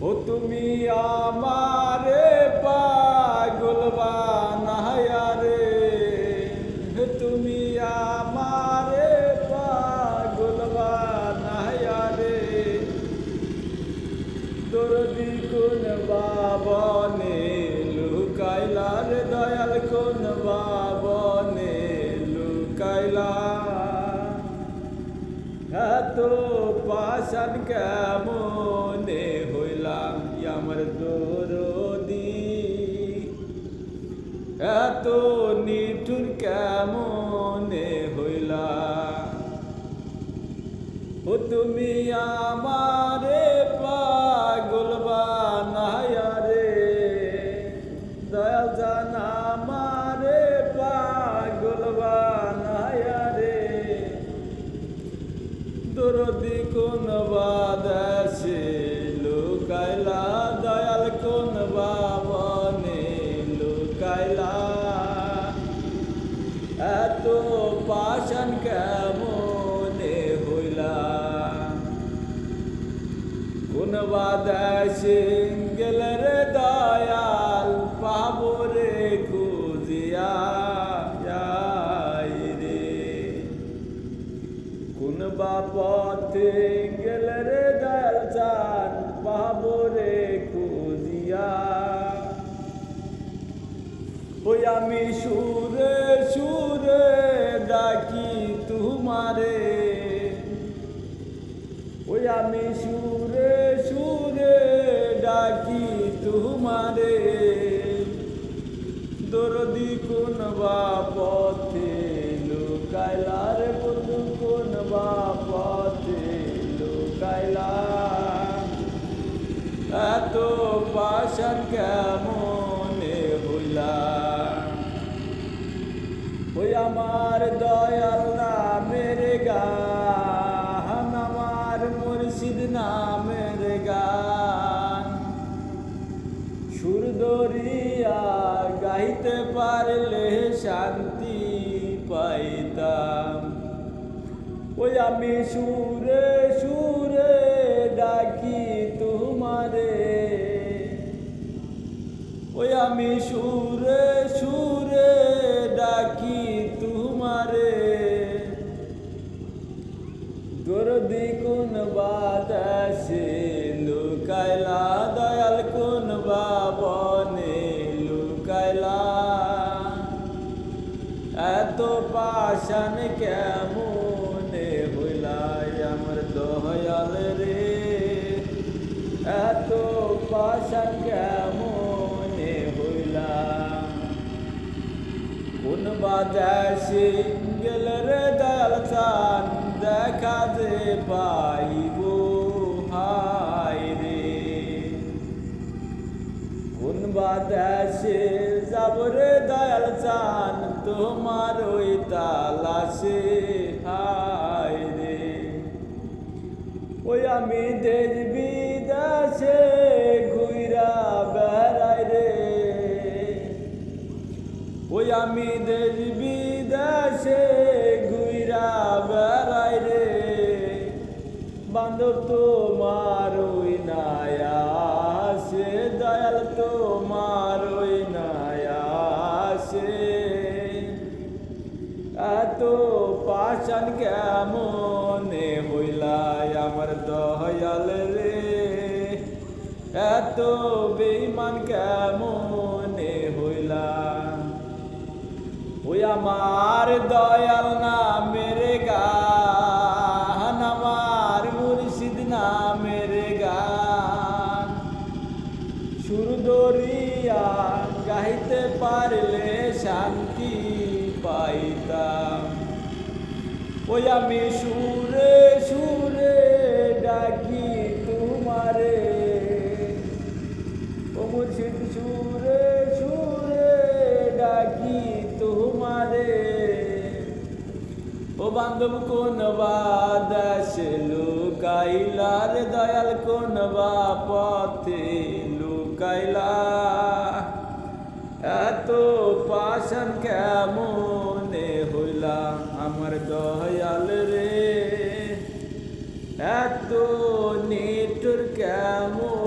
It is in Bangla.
ও তুমি আমারে পাগল বানায়া রে, তুমি আমারে পাগল বানায়া রে, দরদি কোন বাবনে লুকাইলা রে দয়াল কোন বাবনে লুকাইলা, এত পাষাণ কেমনে হইলাম আমার দরদি, এত নিঠুর কেমনে হইলাম। ও তুমি আমারে পাগল বানায়া রে, দয়াল জান আমারে পাগল বানায়া রে, দরদি কোন বাদেশে লুকাইলা দয়াল কোন বাবনে লুকাইলা, এত পাষাণ কেমনে হইলা। কোন বাদেশে গেলে রে দয়াল পাবো রে খুঁজিয়া রে, কোন বাপথে গেলে রে দয়াল চান পাবো রে খুঁজিয়া। ওই আমি সুরে সুরে ডাকি তোমারে, ওই আমি সুরে সুরে ডাকি তোমারে, দরদি কোন বাপথে লুকাইলা রে বন্ধু কোন বাপথে লুকাইলা, এত পাষাণ কেমনে হইলা। ওই আমার দয়াল নামের গান, আমার মুর্শিদ নামের গান, সুর ধরিয়া গাইতে পারলে শান্তি পাইতাম। ওই আমি সুরে সুরে ডাকি তোমারে, ওই আমি সুরে সুরে ডাকি তোমারে, দরদি কোন বাদেশে লুকাইলা দয়াল কোন বাবনে লুকাইলা, এত পাষাণ কেমনে হইলা আমার দয়াল রে, এত পাষাণ কেমনে হইলা। কোন বাদেশে গেলে রে দয়াল চান দেখা যে পাইব হায় রে, কোন বাদেশে যাব রে দয়াল চান তোমার ওই তালাশে হায় রে। ওই আমি দেশ বিদেশে ঘুইরা বেড়াই রে, ওই আমি দেশ বিদেশে ঘুইরা বেড়াই রে, বান্ধব তোমার ওই নায়াসে দয়াল তোমার ওই নায়াসে, এত পাষাণ কেমনে হইলা আমার দয়াল রে, এত বেঈমান কেমনে হইলা। ওই আমার দয়াল নামের গান, আমার মুর্শিদ নামের গান, সুর ধরিয়া গাইতে পারলে শান্তি পাইতাম। ওই আমি সুরে সুরে ডাকি তোমারে, ও মুর্শিদ সুরে সুরে ডাকি তোমারে, ও বান্ধব কোন বাদেশে লুকাইলা রে দয়াল কোন বাপথে লুকাইলা, এত পাষাণ কেমনে হইলা আমার দয়াল রে, এত নিঠুর কেমন